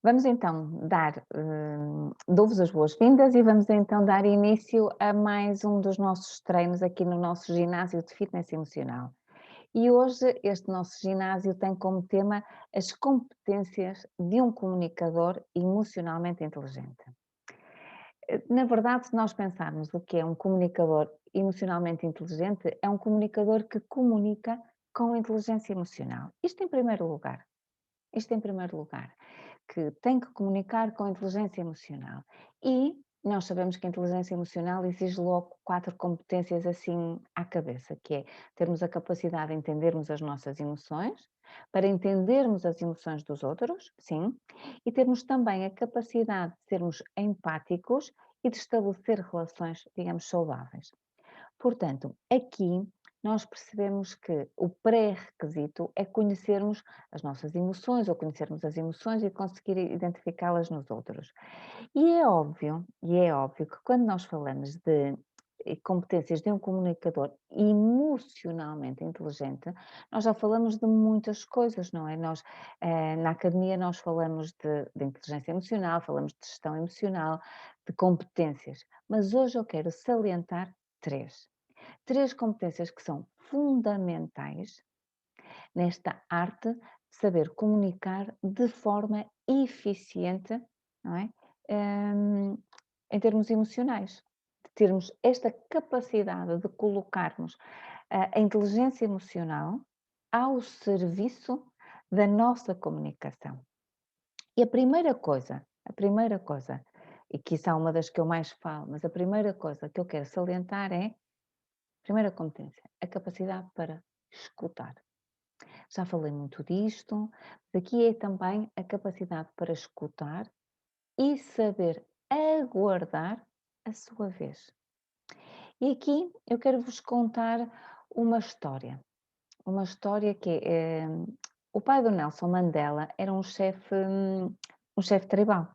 Vamos então dou-vos as boas-vindas e vamos então dar início a mais um dos nossos treinos aqui no nosso ginásio de fitness emocional. E hoje este nosso ginásio tem como tema as competências de um comunicador emocionalmente inteligente. Na verdade, se nós pensarmos o que é um comunicador emocionalmente inteligente, é um comunicador que comunica com inteligência emocional. Isto em primeiro lugar. Isto em primeiro lugar, que tem que comunicar com inteligência emocional. E nós sabemos que a inteligência emocional exige logo 4 competências assim à cabeça, que é termos a capacidade de entendermos as nossas emoções, para entendermos as emoções dos outros, sim, e termos também a capacidade de sermos empáticos e de estabelecer relações, digamos, saudáveis. Portanto, aqui nós percebemos que o pré-requisito é conhecermos as nossas emoções ou conhecermos as emoções e conseguir identificá-las nos outros. E é óbvio que quando nós falamos de competências de um comunicador emocionalmente inteligente, nós já falamos de muitas coisas, não é? Nós, na academia nós falamos de inteligência emocional, falamos de gestão emocional, de competências, mas hoje eu quero salientar três. Três competências que são fundamentais nesta arte de saber comunicar de forma eficiente, não é? Em termos emocionais, de termos esta capacidade de colocarmos a inteligência emocional ao serviço da nossa comunicação. E a primeira coisa, e que isso é uma das que eu mais falo, mas a primeira coisa que eu quero salientar é, primeira competência, a capacidade para escutar. Já falei muito disto, daqui é também a capacidade para escutar e saber aguardar a sua vez. E aqui eu quero vos contar uma história que é, o pai do Nelson Mandela era um chefe tribal.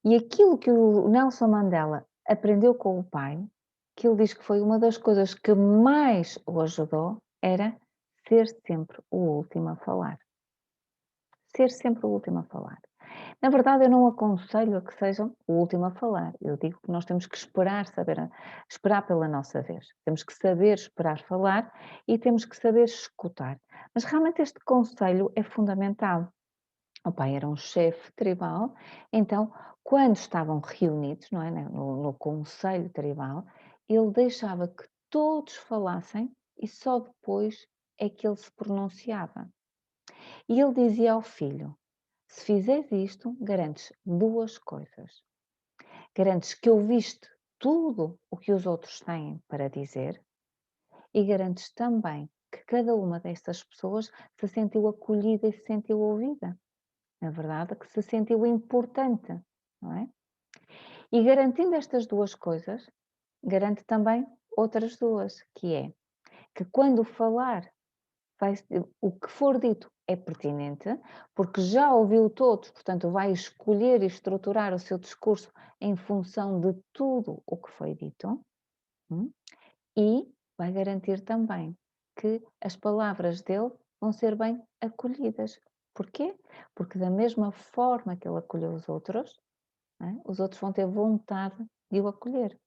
E aquilo que o Nelson Mandela aprendeu com o pai, que ele diz que foi uma das coisas que mais o ajudou, era ser sempre o último a falar. Ser sempre o último a falar. Na verdade, eu não aconselho a que sejam o último a falar. Eu digo que nós temos que esperar pela nossa vez. Temos que saber esperar falar e temos que saber escutar. Mas realmente este conselho é fundamental. O pai era um chefe tribal, então, quando estavam reunidos, não é, no conselho tribal, ele deixava que todos falassem e só depois é que ele se pronunciava. E ele dizia ao filho: se fizeres isto, garantes duas coisas. Garantes que ouviste tudo o que os outros têm para dizer e garantes também que cada uma destas pessoas se sentiu acolhida e se sentiu ouvida. Na verdade, que se sentiu importante, não é? E garantindo estas duas coisas, garante também outras duas, que é que quando falar vai, o que for dito é pertinente, porque já ouviu todos, portanto, vai escolher e estruturar o seu discurso em função de tudo o que foi dito, hum, e vai garantir também que as palavras dele vão ser bem acolhidas. Porquê? Porque da mesma forma que ele acolheu os outros, não é, os outros vão ter vontade de o acolher.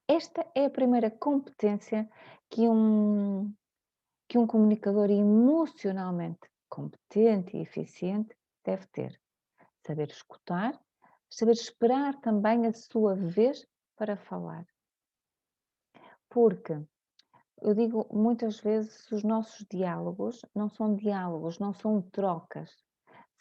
Esta é a primeira competência que um comunicador emocionalmente competente e eficiente deve ter. Saber escutar, saber esperar também a sua vez para falar. Porque eu digo muitas vezes, os nossos diálogos, não são trocas,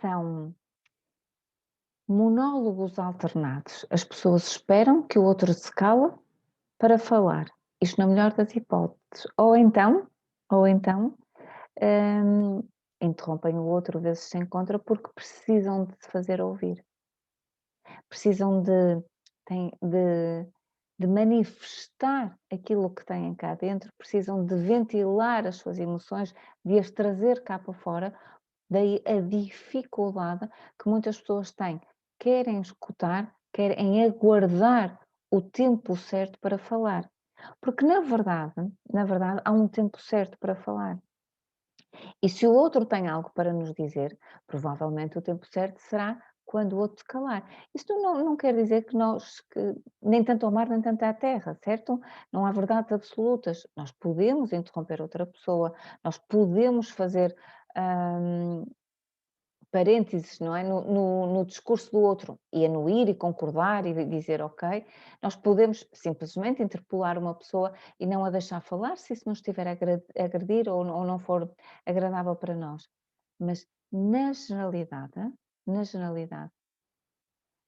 são monólogos alternados. As pessoas esperam que o outro se cala para falar. Isto na melhor das hipóteses. Ou então, hum, interrompem o outro vezes se encontra porque precisam de se fazer ouvir. Precisam de manifestar aquilo que têm cá dentro, precisam de ventilar as suas emoções, de as trazer cá para fora. Daí a dificuldade que muitas pessoas têm, querem escutar, querem aguardar o tempo certo para falar. Porque na verdade há um tempo certo para falar. E se o outro tem algo para nos dizer, provavelmente o tempo certo será quando o outro se calar. Isto não quer dizer que nós, que nem tanto ao mar, nem tanto à terra, certo? Não há verdades absolutas. Nós podemos interromper outra pessoa, nós podemos fazer hum, parênteses, não é? No discurso do outro e anuir e concordar e dizer ok, nós podemos simplesmente interpelar uma pessoa e não a deixar falar se isso nos estiver a agredir ou não for agradável para nós. Mas na generalidade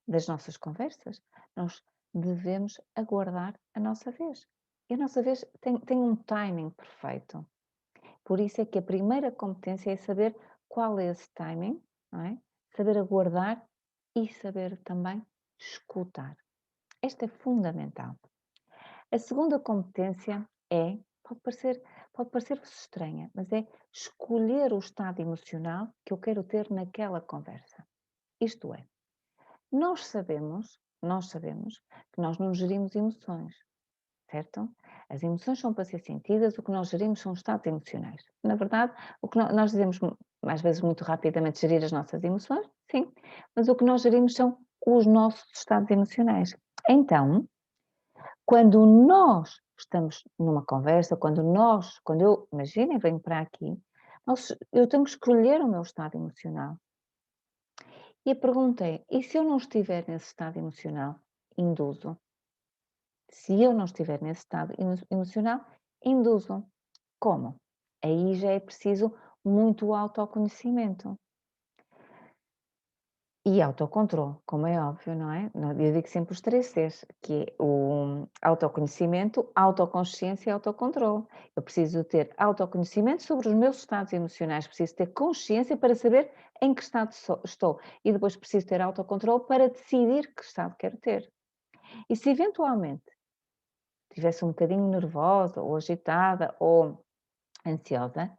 das nossas conversas, nós devemos aguardar a nossa vez. E a nossa vez tem um timing perfeito. Por isso é que a primeira competência é saber qual é esse timing, não é? Saber aguardar e saber também escutar. Esta é fundamental. A segunda competência é, pode parecer-vos estranha, mas é escolher o estado emocional que eu quero ter naquela conversa. Isto é, nós sabemos que nós não gerimos emoções, certo? As emoções são para ser sentidas, o que nós gerimos são estados emocionais. Na verdade, o que nós dizemos, às vezes muito rapidamente, gerir as nossas emoções, sim, mas o que nós gerimos são os nossos estados emocionais. Então, quando nós estamos numa conversa, quando eu, imaginem, venho para aqui, eu tenho que escolher o meu estado emocional. E a pergunta é, e se eu não estiver nesse estado emocional, induzo? Se eu não estiver nesse estado emocional, induzo. Como? Aí já é preciso muito autoconhecimento. E autocontrole, como é óbvio, não é? Eu digo sempre os três Cs, que é o autoconhecimento, autoconsciência e autocontrole. Eu preciso ter autoconhecimento sobre os meus estados emocionais, preciso ter consciência para saber em que estado estou e depois preciso ter autocontrole para decidir que estado quero ter. E se eventualmente estivesse um bocadinho nervosa ou agitada ou ansiosa,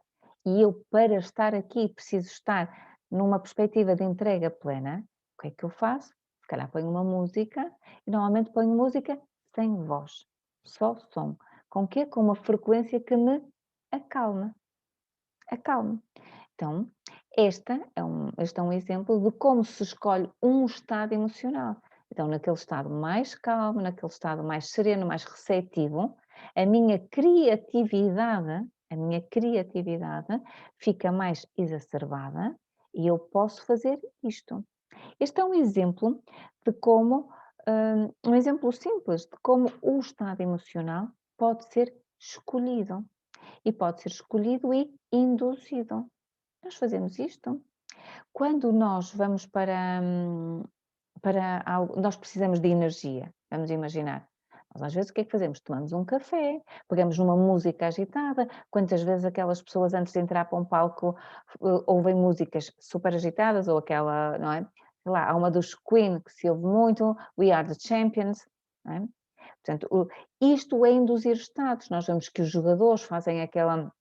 e eu, para estar aqui, preciso estar numa perspectiva de entrega plena, o que é que eu faço? Se calhar ponho uma música, e normalmente ponho música sem voz, só som. Com quê? Com uma frequência que me acalma, acalma. Então, este é um exemplo de como se escolhe um estado emocional. Então, naquele estado mais calmo, naquele estado mais sereno, mais receptivo, a minha criatividade, a minha criatividade fica mais exacerbada e eu posso fazer isto. Este é um exemplo de como, um exemplo simples de como o estado emocional pode ser escolhido e pode ser escolhido e induzido. Nós fazemos isto. Quando nós vamos para algo, nós precisamos de energia, vamos imaginar. Nós às vezes o que é que fazemos? Tomamos um café, pegamos numa música agitada. Quantas vezes aquelas pessoas antes de entrar para um palco ouvem músicas super agitadas ou aquela, não é? Sei lá, há uma dos Queen que se ouve muito, We Are the Champions, não é? Portanto, isto é induzir estados. Nós vemos que os jogadores fazem aquela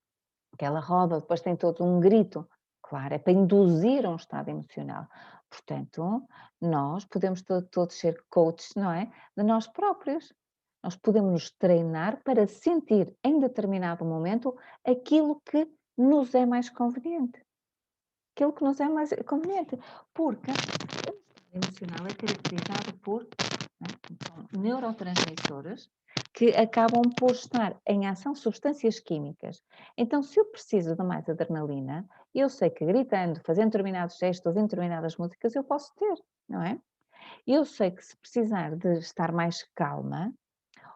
roda, depois tem todo um grito. Claro, é para induzir um estado emocional. Portanto, nós podemos todos ser coaches, não é? De nós próprios. Nós podemos nos treinar para sentir em determinado momento aquilo que nos é mais conveniente. Aquilo que nos é mais conveniente. Porque o estado emocional é caracterizado por, né, então, neurotransmissores que acabam por estar em ação substâncias químicas. Então, se eu preciso de mais adrenalina, eu sei que gritando, fazendo determinados gestos, ouvindo determinadas músicas, eu posso ter, não é? Eu sei que se precisar de estar mais calma,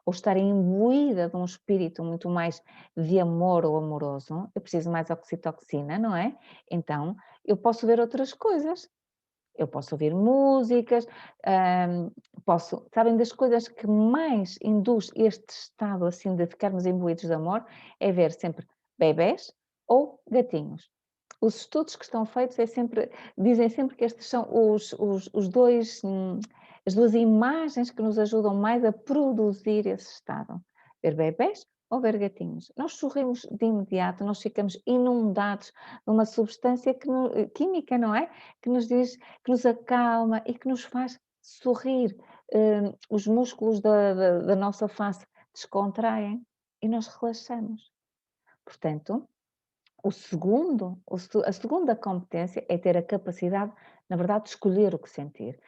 ou estar imbuída de um espírito muito mais de amor ou amoroso, eu preciso mais oxitocina, não é? Então, eu posso ver outras coisas. Eu posso ouvir músicas, sabem, das coisas que mais induz este estado, assim, de ficarmos imbuídos de amor, é ver sempre bebés ou gatinhos. Os estudos que estão feitos dizem sempre que estes são os dois, as duas imagens que nos ajudam mais a produzir esse estado. Ver bebés ou ver gatinhos. Nós sorrimos de imediato, nós ficamos inundados de uma substância química, não é? Que nos diz, que nos acalma e que nos faz sorrir. Os músculos da nossa face descontraem e nós relaxamos. Portanto, a segunda competência é ter a capacidade, na verdade, de escolher o que sentir,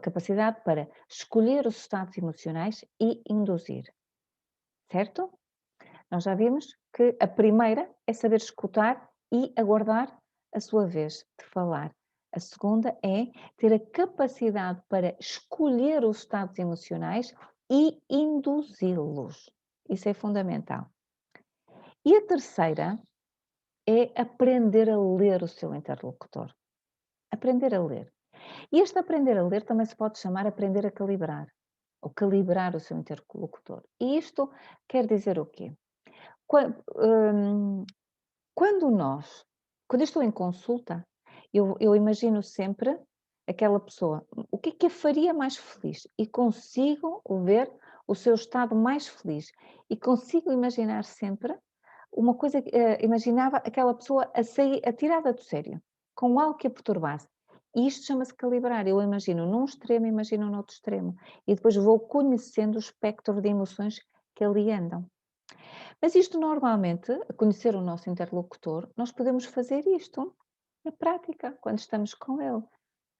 capacidade para escolher os estados emocionais e induzir, certo? Nós já vimos que a primeira é saber escutar e aguardar a sua vez de falar. A segunda é ter a capacidade para escolher os estados emocionais e induzi-los. Isso é fundamental. E a terceira é aprender a ler o seu interlocutor. Aprender a ler. E este aprender a ler também se pode chamar aprender a calibrar, ou calibrar o seu interlocutor. E isto quer dizer o quê? Hum, Quando nós quando eu estou em consulta, eu imagino sempre aquela pessoa, o que a faria mais feliz? E consigo ver o seu estado mais feliz. E consigo imaginar sempre uma coisa imaginava aquela pessoa a sair atirada do sério, com algo que a perturbasse. E isto chama-se calibrar. Eu imagino num extremo, imagino no outro extremo. E depois vou conhecendo o espectro de emoções que ali andam. Mas isto normalmente, a conhecer o nosso interlocutor, nós podemos fazer isto na prática, quando estamos com ele,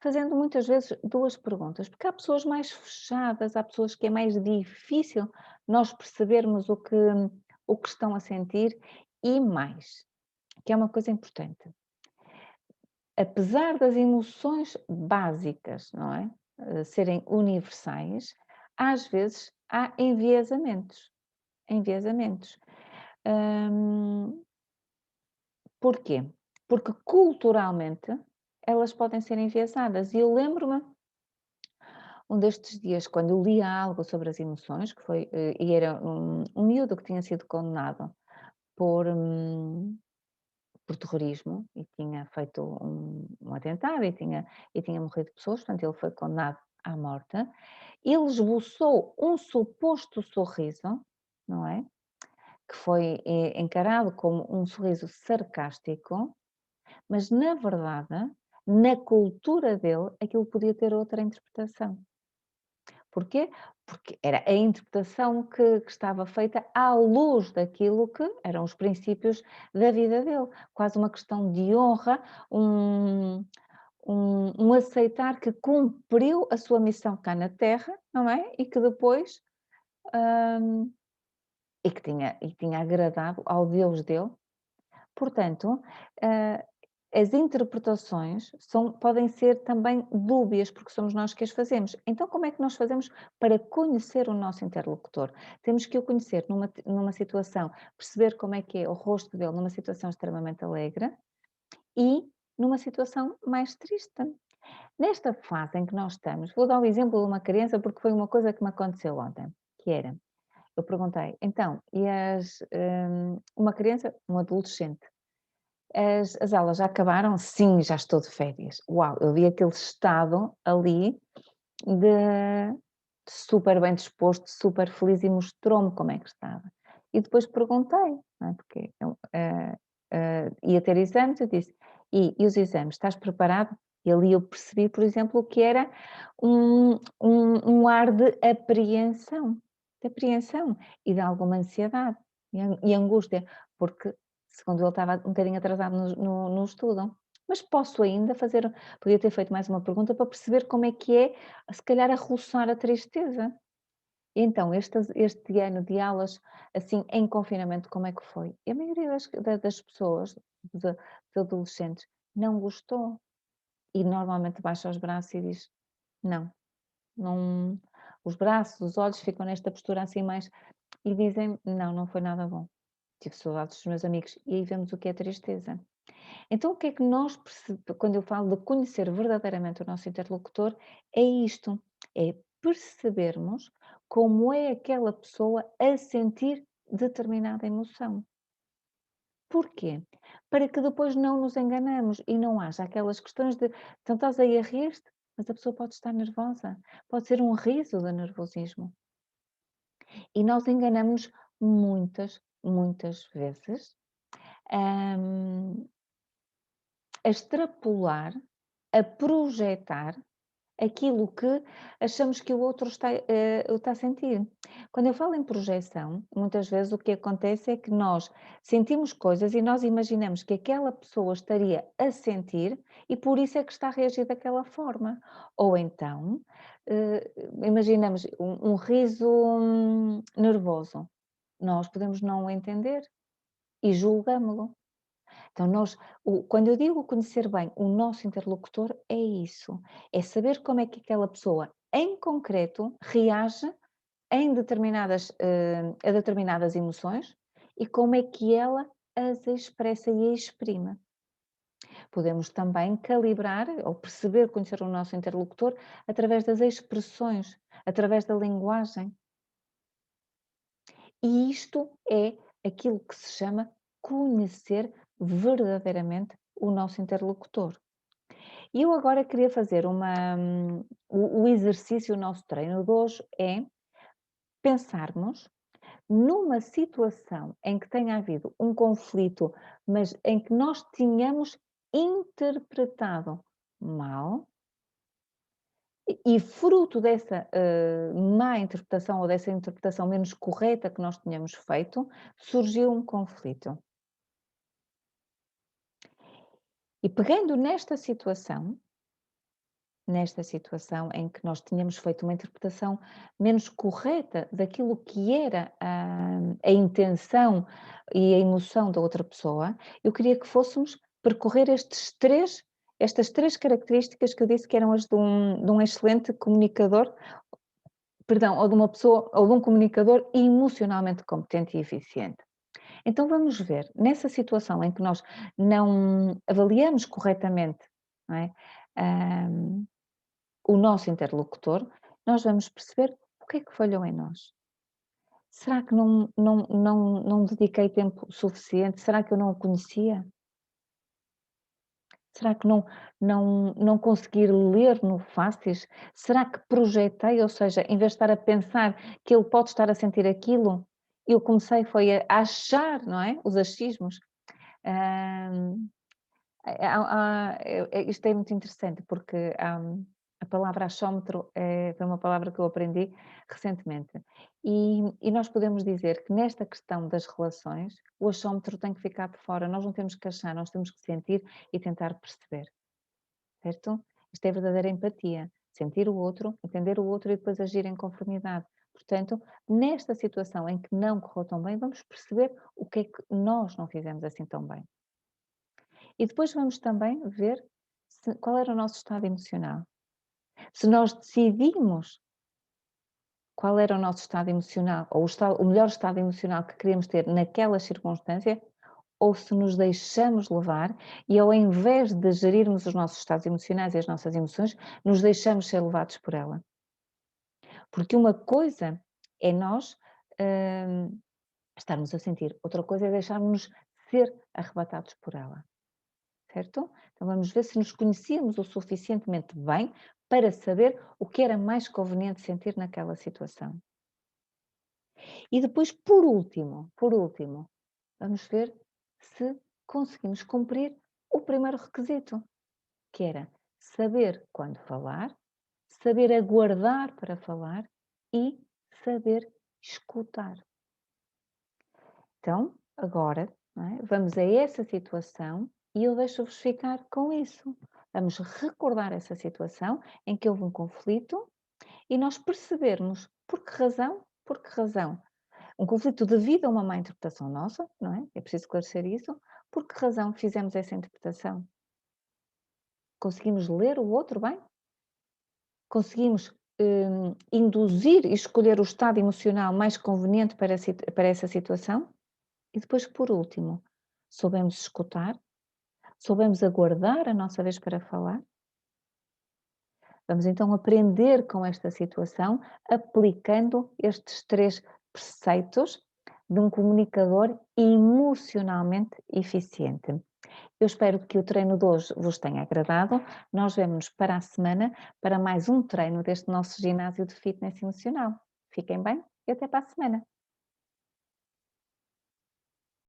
fazendo muitas vezes 2 perguntas, porque há pessoas mais fechadas, há pessoas que é mais difícil nós percebermos o que estão a sentir e mais, que é uma coisa importante. Apesar das emoções básicas, não é, serem universais, às vezes há enviesamentos, enviesamentos. Hum, Porquê? Porque culturalmente elas podem ser enviesadas. E eu lembro-me, um destes dias, quando eu lia algo sobre as emoções, que foi, e era um miúdo que tinha sido condenado por, por terrorismo e tinha feito um atentado e tinha morrido pessoas, portanto ele foi condenado à morte. Ele esboçou um suposto sorriso, não é? Que foi encarado como um sorriso sarcástico, mas na verdade, na cultura dele, aquilo podia ter outra interpretação. Porquê? Porque era a interpretação que estava feita à luz daquilo que eram os princípios da vida dele. Quase uma questão de honra, um, um aceitar que cumpriu a sua missão cá na Terra, não é? E que depois, hum, e tinha agradado ao Deus dele. Portanto, ah, as interpretações podem ser também dúbias, porque somos nós que as fazemos. Então, como é que nós fazemos para conhecer o nosso interlocutor? Temos que o conhecer numa situação, perceber como é que é o rosto dele numa situação extremamente alegre e numa situação mais triste. Nesta fase em que nós estamos, vou dar o exemplo de uma criança, porque foi uma coisa que me aconteceu ontem, que era, eu perguntei, então, uma criança, um adolescente, as aulas já acabaram? Sim, já estou de férias. Uau, eu vi aquele estado ali de super bem disposto, super feliz e mostrou-me como é que estava. E depois perguntei, não é, porque eu, ia ter exames, eu disse: "E os exames, estás preparado?" E ali eu percebi, por exemplo, que era um ar de apreensão e de alguma ansiedade e angústia, porque segundo ele estava um bocadinho atrasado no estudo. Mas posso ainda fazer, podia ter feito mais uma pergunta para perceber como é que é, se calhar a roçar a tristeza. Então, este ano de aulas, assim, em confinamento, como é que foi? E a maioria das pessoas, dos adolescentes, não gostou. E normalmente baixa os braços e diz: "Não, não", os braços, os olhos ficam nesta postura assim mais e dizem: "Não, não foi nada bom. Tive saudades dos meus amigos", e aí vemos o que é tristeza. Então o que é que nós quando eu falo de conhecer verdadeiramente o nosso interlocutor, é isto, é percebermos como é aquela pessoa a sentir determinada emoção. Porquê? Para que depois não nos enganamos e não haja aquelas questões de, então estás aí a rir-te, mas a pessoa pode estar nervosa, pode ser um riso de nervosismo. E nós enganamos muitas vezes, hum, a extrapolar, a projetar aquilo que achamos que o outro está a sentir. Quando eu falo em projeção, muitas vezes o que acontece é que nós sentimos coisas e nós imaginamos que aquela pessoa estaria a sentir e por isso é que está a reagir daquela forma. Ou então, imaginamos um riso nervoso. Nós podemos não o entender e julgamos-lo. Então quando eu digo conhecer bem o nosso interlocutor, é isso, é saber como é que aquela pessoa, em concreto, reage a determinadas emoções e como é que ela as expressa e exprime. Podemos também calibrar ou perceber, conhecer o nosso interlocutor através das expressões, através da linguagem. E isto é aquilo que se chama conhecer verdadeiramente o nosso interlocutor. E eu agora queria fazer o exercício, o nosso treino de hoje é pensarmos numa situação em que tenha havido um conflito, mas em que nós tínhamos interpretado mal e fruto dessa má interpretação ou dessa interpretação menos correta que nós tínhamos feito, surgiu um conflito. E pegando nesta situação em que nós tínhamos feito uma interpretação menos correta daquilo que era a intenção e a emoção da outra pessoa, eu queria que fôssemos percorrer estas três características que eu disse que eram as de um excelente comunicador, perdão, ou de uma pessoa, ou de um comunicador emocionalmente competente e eficiente. Então vamos ver, nessa situação em que nós não avaliamos corretamente, não é? O nosso interlocutor, nós vamos perceber o que é que falhou em nós. Será que não dediquei tempo suficiente? Será que eu não o conhecia? Será que não consegui ler no Faces? Será que projetei, ou seja, em vez de estar a pensar que ele pode estar a sentir aquilo, eu comecei foi a achar, não é, os achismos. Hã, isto é muito interessante porque a palavra achómetro foi uma palavra que eu aprendi recentemente. E nós podemos dizer que nesta questão das relações, o achómetro tem que ficar de fora, nós não temos que achar, nós temos que sentir e tentar perceber, certo? Isto é verdadeira empatia, sentir o outro, entender o outro e depois agir em conformidade. Portanto, nesta situação em que não correu tão bem, vamos perceber o que é que nós não fizemos assim tão bem. E depois vamos também ver qual era o nosso estado emocional. Se nós decidimos qual era o nosso estado emocional, ou o melhor estado emocional que queríamos ter naquela circunstância, ou se nos deixamos levar e ao invés de gerirmos os nossos estados emocionais e as nossas emoções, nos deixamos ser levados por ela. Porque uma coisa é nós estarmos a sentir, outra coisa é deixarmos ser arrebatados por ela. Certo? Então vamos ver se nos conhecíamos o suficientemente bem para saber o que era mais conveniente sentir naquela situação. E depois, por último, vamos ver se conseguimos cumprir o primeiro requisito, que era saber quando falar, saber aguardar para falar e saber escutar. Então, agora, não é? Vamos a essa situação e eu deixo-vos ficar com isso. Vamos recordar essa situação em que houve um conflito e nós percebermos por que razão, um conflito devido a uma má interpretação nossa, não é? É preciso esclarecer isso. Por que razão fizemos essa interpretação? Conseguimos ler o outro bem? Conseguimos induzir e escolher o estado emocional mais conveniente para essa situação? E depois, por último, soubemos escutar, soubemos aguardar a nossa vez para falar. Vamos então aprender com esta situação, aplicando estes três preceitos de um comunicador emocionalmente eficiente. Eu espero que o treino de hoje vos tenha agradado. Nós vemos para a semana para mais um treino deste nosso ginásio de fitness emocional. Fiquem bem e até para a semana.